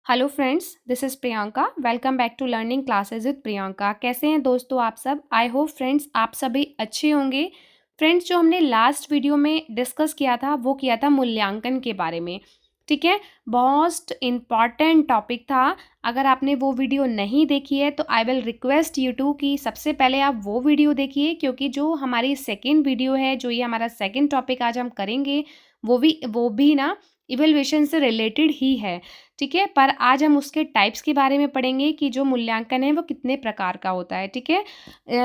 Hello friends, this is Priyanka. Welcome back to learning classes with Priyanka. कैसे हैं दोस्तों आप सब? आई होप फ्रेंड्स आप सभी अच्छे होंगे। फ्रेंड्स, जो हमने लास्ट वीडियो में डिस्कस किया था वो किया था मूल्यांकन के बारे में। ठीक है, बहुत इम्पॉर्टेंट टॉपिक था। अगर आपने वो वीडियो नहीं देखी है तो I will request you to कि सबसे पहले आप वो वीडियो देखिए, क्योंकि जो हमारी सेकेंड वीडियो है, जो ये हमारा सेकेंड टॉपिक आज हम करेंगे, वो भी ना इवैल्यूएशन से रिलेटेड ही है। ठीक है, पर आज हम उसके टाइप्स के बारे में पढ़ेंगे कि जो मूल्यांकन है वो कितने प्रकार का होता है। ठीक है,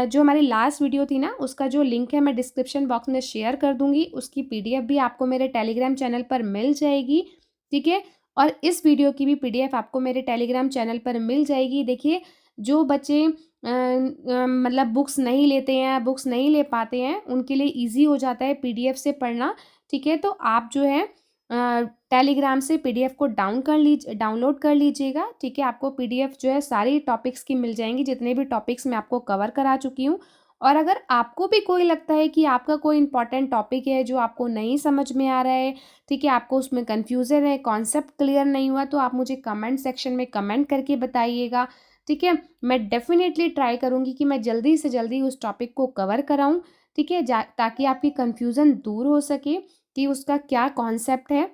जो हमारी लास्ट वीडियो थी ना, उसका जो लिंक है मैं डिस्क्रिप्शन बॉक्स में शेयर कर दूंगी। उसकी पीडीएफ भी आपको मेरे टेलीग्राम चैनल पर मिल जाएगी। ठीक है, और इस वीडियो की भी पीडीएफ आपको मेरे टेलीग्राम चैनल पर मिल जाएगी। देखिए, जो बच्चे मतलब बुक्स नहीं लेते हैं, बुक्स नहीं ले पाते हैं, उनके लिए ईजी हो जाता है पीडीएफ से पढ़ना। ठीक है, तो आप जो है टेलीग्राम से पीडीएफ को डाउनलोड कर लीजिएगा। ठीक है, आपको पीडीएफ जो है सारी टॉपिक्स की मिल जाएंगी, जितने भी टॉपिक्स मैं आपको कवर करा चुकी हूँ। और अगर आपको भी कोई लगता है कि आपका कोई इंपॉर्टेंट टॉपिक है जो आपको नहीं समझ में आ रहा है, ठीक है, आपको उसमें कन्फ्यूज़न है, कॉन्सेप्ट क्लियर नहीं हुआ, तो आप मुझे कमेंट सेक्शन में कमेंट करके बताइएगा। ठीक है, मैं डेफिनेटली ट्राई करूँगी कि मैं जल्दी से जल्दी उस टॉपिक को कवर कराऊँ। ठीक है, ताकि आपकी कन्फ्यूज़न दूर हो सके कि उसका क्या कॉन्सेप्ट है।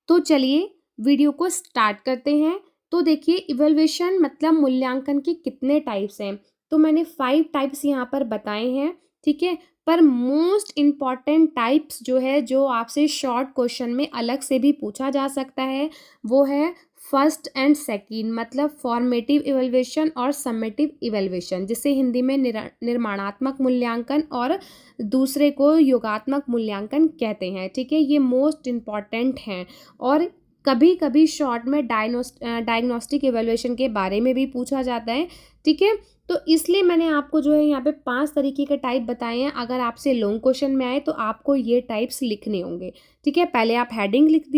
तो चलिए वीडियो को स्टार्ट करते हैं। तो देखिए, इवैल्यूएशन मतलब मूल्यांकन के कितने टाइप्स हैं। तो मैंने 5 टाइप्स यहाँ पर बताए हैं। ठीक है, पर मोस्ट इम्पॉर्टेंट टाइप्स जो है, जो आपसे शॉर्ट क्वेश्चन में अलग से भी पूछा जा सकता है, वो है फर्स्ट एंड सेकंड, मतलब फॉर्मेटिव इवैल्यूएशन और समेटिव इवैल्यूएशन, जिसे हिंदी में निर्माणात्मक मूल्यांकन और दूसरे को योगात्मक मूल्यांकन कहते हैं। ठीक है, ये मोस्ट इम्पॉर्टेंट हैं। और कभी कभी शॉर्ट में डायग्नोस्टिक इवैल्यूएशन के बारे में भी पूछा जाता है। ठीक है, तो इसलिए मैंने आपको जो है यहाँ पे 5 तरीके के टाइप बताए हैं। अगर आपसे लॉन्ग क्वेश्चन में आए तो आपको ये टाइप्स लिखने होंगे। ठीक है, पहले आप हेडिंग लिख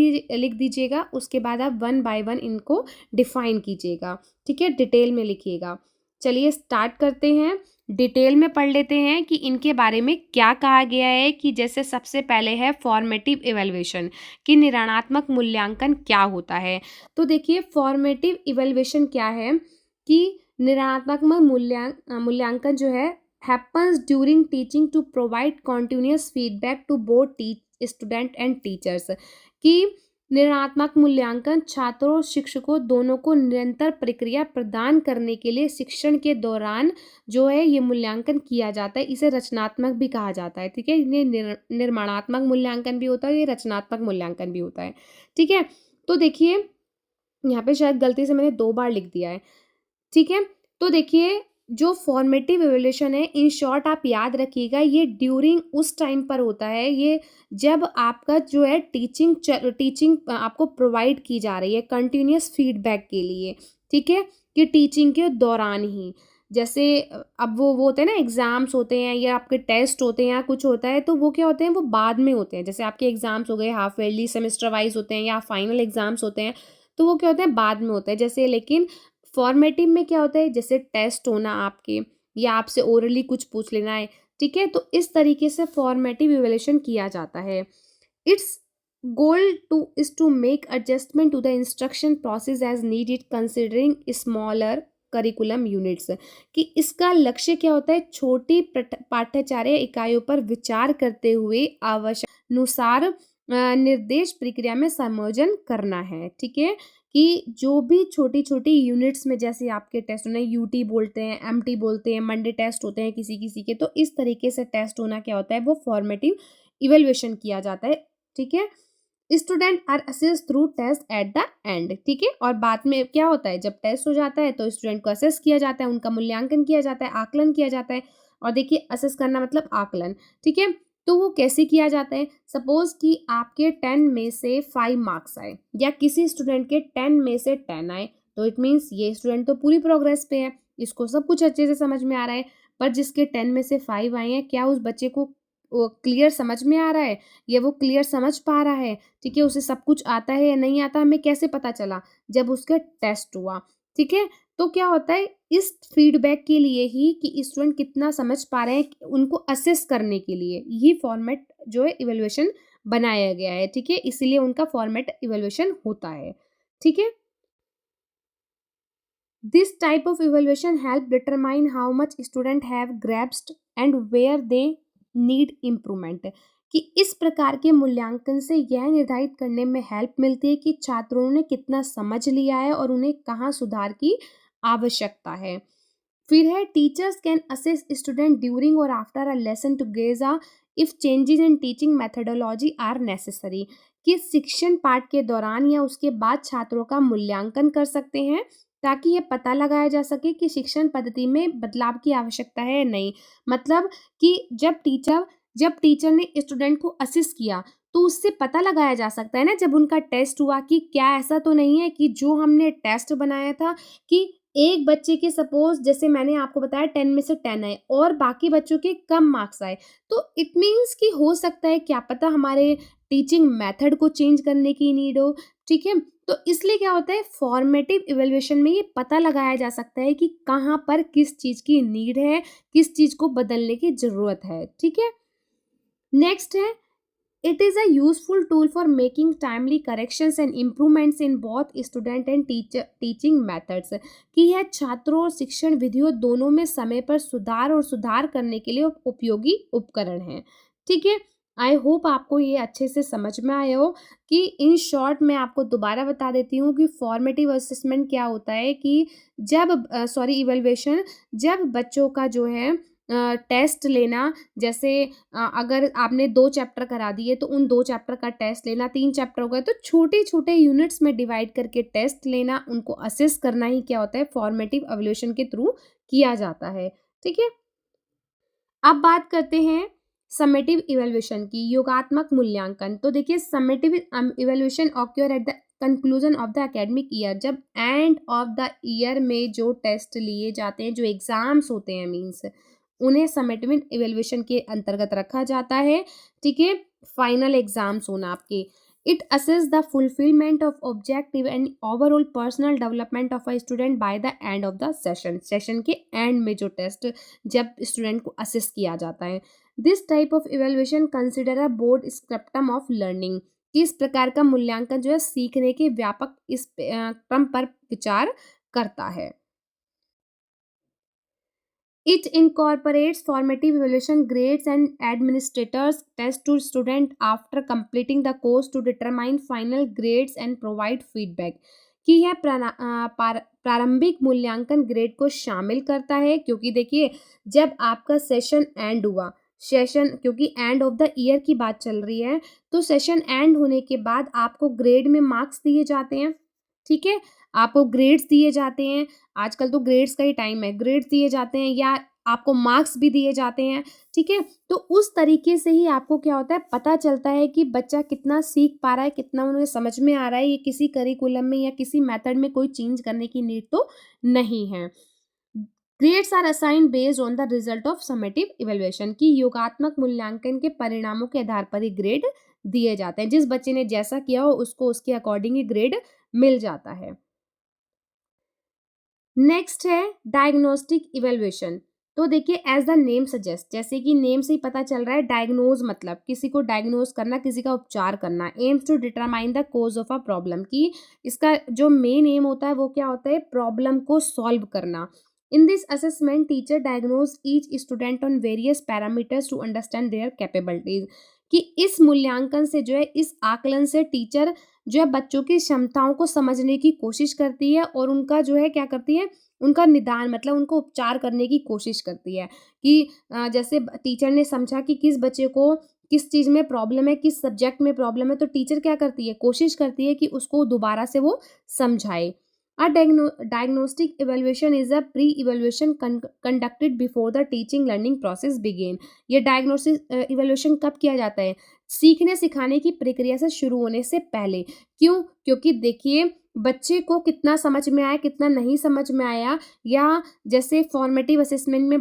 दीजिएगा, उसके बाद आप वन बाय वन इनको डिफाइन कीजिएगा। ठीक है, डिटेल में लिखिएगा। चलिए स्टार्ट करते हैं, डिटेल में पढ़ लेते हैं कि इनके बारे में क्या कहा गया है। कि जैसे सबसे पहले है फॉर्मेटिव इवैल्यूएशन, कि निर्णयात्मक मूल्यांकन क्या होता है। तो देखिए, फॉर्मेटिव इवैल्यूएशन क्या है कि निर्णयात्मक मूल्यांकन जो है happens during teaching to provide continuous feedback to both student and teachers. कि निर्णयात्मक मूल्यांकन छात्रों और शिक्षकों दोनों को निरंतर प्रक्रिया प्रदान करने के लिए शिक्षण के दौरान जो है ये मूल्यांकन किया जाता है। इसे रचनात्मक भी कहा जाता है। ठीक है, ये निर्माणात्मक मूल्यांकन भी होता है, ये रचनात्मक मूल्यांकन भी होता है। ठीक है, तो देखिए, यहाँ पे शायद गलती से मैंने 2 बार लिख दिया है। ठीक है, तो देखिए, जो फॉर्मेटिव इवैल्यूएशन है, इन शॉर्ट आप याद रखिएगा, ये ड्यूरिंग उस टाइम पर होता है, ये जब आपका जो है टीचिंग आपको प्रोवाइड की जा रही है कंटिन्यूस फीडबैक के लिए। ठीक है, कि टीचिंग के दौरान ही, जैसे अब वो होते हैं ना, एग्जाम्स होते हैं या आपके टेस्ट होते हैं या कुछ होता है, तो वो क्या होते हैं, वो बाद में होते हैं। जैसे आपके एग्जाम्स हो गए, हाफ ईयरली सेमेस्टर वाइज होते हैं या फाइनल एग्जाम्स होते हैं, तो वो क्या होते हैं, बाद में होते हैं। जैसे लेकिन फॉर्मेटिव में क्या होता है, जैसे टेस्ट होना आपके, या आपसे ओरली कुछ पूछ लेना है। ठीक है, तो इस तरीके से फॉर्मेटिव इवैल्यूएशन किया जाता है। Its goal is to make adjustment to the instruction process as needed considering smaller curriculum units. कि इसका लक्ष्य क्या होता है, छोटी पाठ्यचर्या इकाइयों पर विचार करते हुए आवश्यकतानुसार निर्देश प्रक्रिया में समायोजन करना है। ठीक है, कि जो भी छोटी छोटी यूनिट्स में, जैसे आपके टेस्ट होने, यूटी बोलते हैं, एमटी बोलते हैं, मंडे टेस्ट होते हैं किसी किसी के, तो इस तरीके से टेस्ट होना क्या होता है, वो फॉर्मेटिव इवैल्यूएशन किया जाता है। ठीक है, student are assess through test at the end. ठीक है, और बाद में क्या होता है, जब टेस्ट हो जाता है तो स्टूडेंट को असेस किया जाता है, उनका मूल्यांकन किया जाता है, आकलन किया जाता है। और देखिए, असेस करना मतलब आकलन। ठीक है, तो वो कैसे किया जाता है, सपोज कि आपके 10 में से 5 मार्क्स आए, या किसी स्टूडेंट के 10 में से 10 आए, तो इट मीन्स ये स्टूडेंट तो पूरी प्रोग्रेस पे है, इसको सब कुछ अच्छे से समझ में आ रहा है। पर जिसके 10 में से 5 आए हैं, क्या उस बच्चे को क्लियर समझ में आ रहा है, या वो क्लियर समझ पा रहा है? ठीक है, उसे सब कुछ आता है या नहीं आता, हमें कैसे पता चला, जब उसका टेस्ट हुआ। ठीक है, तो क्या होता है, इस फीडबैक के लिए ही कि स्टूडेंट कितना समझ पा रहे हैं, उनको असेस करने के लिए ये फॉर्मेट जो है इवैल्यूएशन बनाया गया है, ठीक है, इसीलिए उनका फॉर्मेट इवैल्यूएशन होता है, ठीक है। This type of evaluation help determine how much student have grasped and where they need improvement. कि इस प्रकार के मूल्यांकन से यह निर्धारित करने में हेल्प मिलती है कि छात्रों ने कितना समझ लिया है और उन्हें कहाँ सुधार की आवश्यकता है। फिर है teachers can assess student during और after a lesson to gauge a if changes in teaching methodology are necessary. कि शिक्षण पाठ के दौरान या उसके बाद छात्रों का मूल्यांकन कर सकते हैं ताकि ये पता लगाया जा सके कि शिक्षण पद्धति में बदलाव की आवश्यकता है या नहीं। मतलब कि जब टीचर ने स्टूडेंट को असिस्ट किया तो उससे पता लगाया जा सकता है ना, जब उनका टेस्ट हुआ, कि क्या ऐसा तो नहीं है कि जो हमने टेस्ट बनाया था कि एक बच्चे के सपोज जैसे मैंने आपको बताया 10 में से 10 आए और बाकी बच्चों के कम मार्क्स आए, तो इट मीन्स कि हो सकता है क्या पता हमारे टीचिंग मेथड को चेंज करने की नीड हो, ठीक है। तो इसलिए क्या होता है, फॉर्मेटिव इवैल्यूएशन में ये पता लगाया जा सकता है कि कहाँ पर किस चीज़ की नीड है, किस चीज़ को बदलने की ज़रूरत है, ठीक है। नेक्स्ट है it is a useful tool for making timely corrections and improvements in both student and teaching methods। कि यह छात्रों और शिक्षण विधियों दोनों में समय पर सुधार करने के लिए उपयोगी उपकरण है, ठीक है। आई होप आपको ये अच्छे से समझ में आया हो। कि इन शॉर्ट मैं आपको दोबारा बता देती हूँ कि फॉर्मेटिव असेसमेंट क्या होता है कि इवैल्यूएशन जब बच्चों का जो है टेस्ट लेना, जैसे अगर आपने 2 चैप्टर करा दिए तो उन 2 चैप्टर का टेस्ट लेना, 3 चैप्टर हो गए तो छोटे-छोटे यूनिट्स में डिवाइड करके टेस्ट लेना, उनको असेस करना ही क्या होता है, फॉर्मेटिव इवैल्यूएशन के थ्रू किया जाता है, ठीक है। अब बात करते हैं समेटिव इवैल्यूएशन की, योगात्मक मूल्यांकन। तो देखिए summative evaluation occur at the conclusion of the academic year. जब एंड ऑफ द ईयर में जो टेस्ट लिए जाते हैं, जो एग्जाम्स होते हैं मीन्स, उन्हें समेटिव इवैल्यूएशन के अंतर्गत रखा जाता है, ठीक है। फाइनल एग्जाम्स होना आपके। It assess the fulfilment of objective and overall personal development of a student by the end of the session के एंड में जो टेस्ट जब स्टूडेंट को असेस किया जाता है। This type of evaluation consider a board spectrum of learning. इस प्रकार का मूल्यांकन जो है सीखने के व्यापक इस क्रम पर विचार करता है। It incorporates formative evaluation grades and administrators test to student after completing the course to determine final grades and provide feedback। कि यह प्रारंभिक मूल्यांकन ग्रेड को शामिल करता है, क्योंकि देखिए जब आपका सेशन एंड हुआ, सेशन क्योंकि एंड ऑफ द ईयर की बात चल रही है, तो सेशन एंड होने के बाद आपको ग्रेड में मार्क्स दिए जाते हैं, ठीक है। आपको ग्रेड्स दिए जाते हैं, आजकल तो ग्रेड्स का ही टाइम है, ग्रेड्स दिए जाते हैं या आपको मार्क्स भी दिए जाते हैं, ठीक है। तो उस तरीके से ही आपको क्या होता है, पता चलता है कि बच्चा कितना सीख पा रहा है, कितना उन्हें समझ में आ रहा है, ये किसी करिकुलम में या किसी मेथड में कोई चेंज करने की नीड तो नहीं है। Grades are assign based on the result of summative evaluation. की योगात्मक मूल्यांकन के परिणामों के आधार पर ही ग्रेड दिए जाते हैं, जिस बच्चे ने जैसा किया हो उसको उसके अकॉर्डिंग ही ग्रेड मिल जाता है। नेक्स्ट है डायग्नोस्टिक इवैल्यूएशन। तो देखिए एज द नेम सजेस्ट, जैसे कि नेम से ही पता चल रहा है, डायग्नोज मतलब किसी को डायग्नोज करना, किसी का उपचार करना। Aims to determine the cause of a problem, की इसका जो मेन एम होता है वो क्या होता है, प्रॉब्लम को सॉल्व करना। In this assessment teacher diagnose each student on various parameters to understand their capabilities. कि इस मूल्यांकन से जो है, इस आकलन से टीचर जो है बच्चों की क्षमताओं को समझने की कोशिश करती है और उनका जो है क्या करती है, उनका निदान मतलब उनको उपचार करने की कोशिश करती है। कि जैसे टीचर ने समझा कि किस बच्चे को किस चीज़ में प्रॉब्लम है, किस सब्जेक्ट में प्रॉब्लम है, तो टीचर क्या करती है, कोशिश करती है कि उसको दोबारा से वो समझाए। A diagnostic evaluation is a pre-evaluation conducted before the teaching learning process begin। ये diagnostic evaluation कब किया जाता है, सीखने सिखाने की प्रक्रिया से शुरू होने से पहले। क्यों, क्योंकि देखिए बच्चे को कितना समझ में आया, कितना नहीं समझ में आया, या जैसे फॉर्मेटिव असेसमेंट में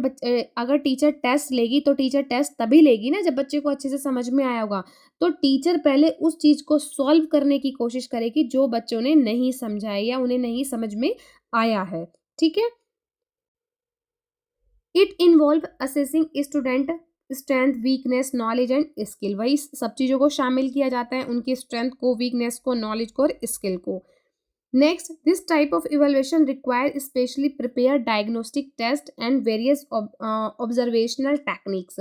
अगर टीचर टेस्ट लेगी तो टीचर टेस्ट तभी लेगी ना जब बच्चे को अच्छे से समझ में आया होगा। तो टीचर पहले उस चीज़ को सॉल्व करने की कोशिश करेगी जो बच्चों ने नहीं समझा है या उन्हें नहीं समझ में आया है, ठीक है। It involve assessing student strength, weakness, knowledge and skill, वही सब चीज़ों को शामिल किया जाता है, उनकी स्ट्रेंथ को, वीकनेस को, नॉलेज को और स्किल को। Next, this type of evaluation require specially prepare diagnostic test and various observational techniques,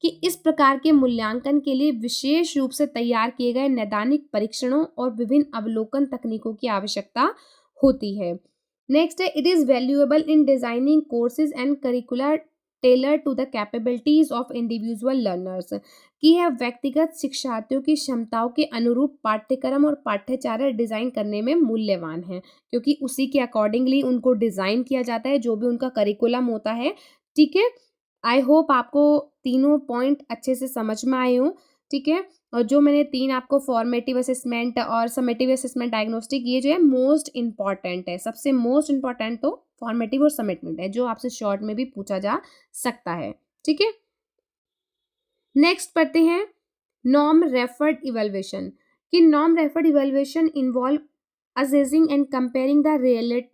कि इस प्रकार के मूल्यांकन के लिए विशेष रूप से तैयार किए गए नैदानिक परीक्षणों और विभिन्न अवलोकन तकनीकों की आवश्यकता होती है। नेक्स्ट है, it is valuable in designing courses and curricular tailor to the capabilities of individual learners, कि यह व्यक्तिगत शिक्षार्थियों की क्षमताओं के अनुरूप पाठ्यक्रम और पाठ्यचर्या डिजाइन करने में मूल्यवान है, क्योंकि उसी के अकॉर्डिंगली उनको डिजाइन किया जाता है, जो भी उनका करिकुलम होता है। ठीक है, आई होप आपको तीनों पॉइंट अच्छे से समझ में आए हों। ठीक है, और जो मैंने 3 आपको फॉर्मेटिव असेसमेंट और समेटिव असेसमेंट, डायग्नोस्टिक, ये जो है मोस्ट इंपॉर्टेंट है, सबसे मोस्ट इंपॉर्टेंट तो फॉर्मेटिव और समेटमेंट है, जो आपसे शॉर्ट में भी पूछा जा सकता है। ठीक है, नेक्स्ट पढ़ते हैं नॉर्म रेफर्ड इवैल्यूएशन, कि norm referred evaluation involve assessing and comparing the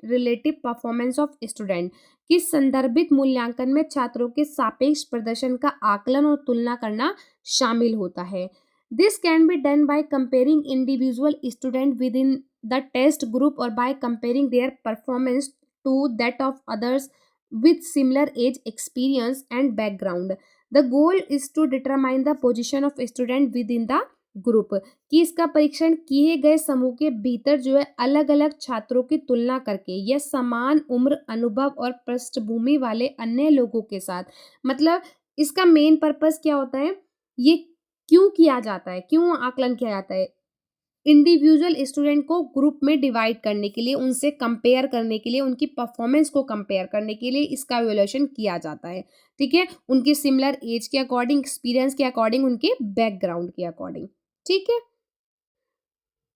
relative performance of student, कि संदर्भित मूल्यांकन में छात्रों के सापेक्ष प्रदर्शन का आकलन और तुलना करना शामिल होता है। This can be done by comparing individual student with in the test group और by comparing their performance to that of others with similar age, experience and background. The goal is to determine the position of student within the group, कि इसका परीक्षण किए गए समूह के भीतर जो है अलग अलग छात्रों की तुलना करके या समान उम्र, अनुभव और पृष्ठभूमि वाले अन्य लोगों के साथ, मतलब इसका मेन पर्पस क्या होता है, ये क्यों किया जाता है, क्यों आकलन किया जाता है, इंडिविजुअल स्टूडेंट को ग्रुप में डिवाइड करने के लिए, उनसे कंपेयर करने के लिए, उनकी परफॉर्मेंस को कंपेयर करने के लिए इसका इवैल्यूएशन किया जाता है। ठीक है, उनकी सिमिलर एज के अकॉर्डिंग, एक्सपीरियंस के अकॉर्डिंग, उनके बैकग्राउंड के अकॉर्डिंग। ठीक है,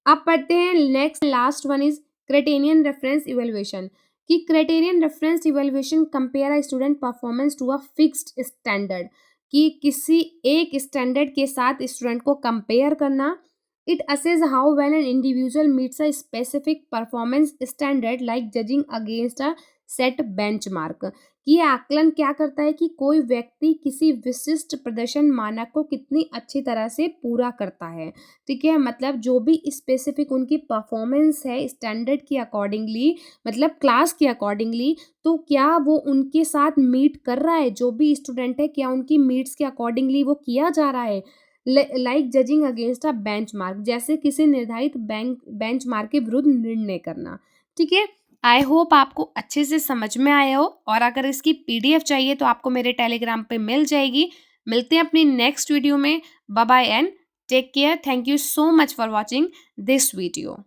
अब पढ़ते हैं next, last one is criterion reference evaluation, कि criterion reference evaluation compare a student performance to a fixed standard, कि किसी एक स्टैंडर्ड के साथ स्टूडेंट को कंपेयर करना। It assesses how well an individual meets a specific performance standard like judging against a set benchmark, कि ये आकलन क्या करता है कि कोई व्यक्ति किसी विशिष्ट प्रदर्शन मानक को कितनी अच्छी तरह से पूरा करता है। ठीक है, मतलब जो भी स्पेसिफिक उनकी परफॉर्मेंस है स्टैंडर्ड के अकॉर्डिंगली, मतलब क्लास के अकॉर्डिंगली, तो क्या वो उनके साथ मीट कर रहा है, जो भी स्टूडेंट है क्या उनकी मीट्स के अकॉर्डिंगली वो किया जा रहा है। Like judging against a benchmark, जैसे किसी निर्धारित बेंचमार्क के विरुद्ध निर्णय करना। ठीक है, आई होप आपको अच्छे से समझ में आया हो, और अगर इसकी पीडीएफ चाहिए तो आपको मेरे टेलीग्राम पे मिल जाएगी। मिलते हैं अपनी नेक्स्ट वीडियो में। Bye bye and take care. Thank you so much for watching this video.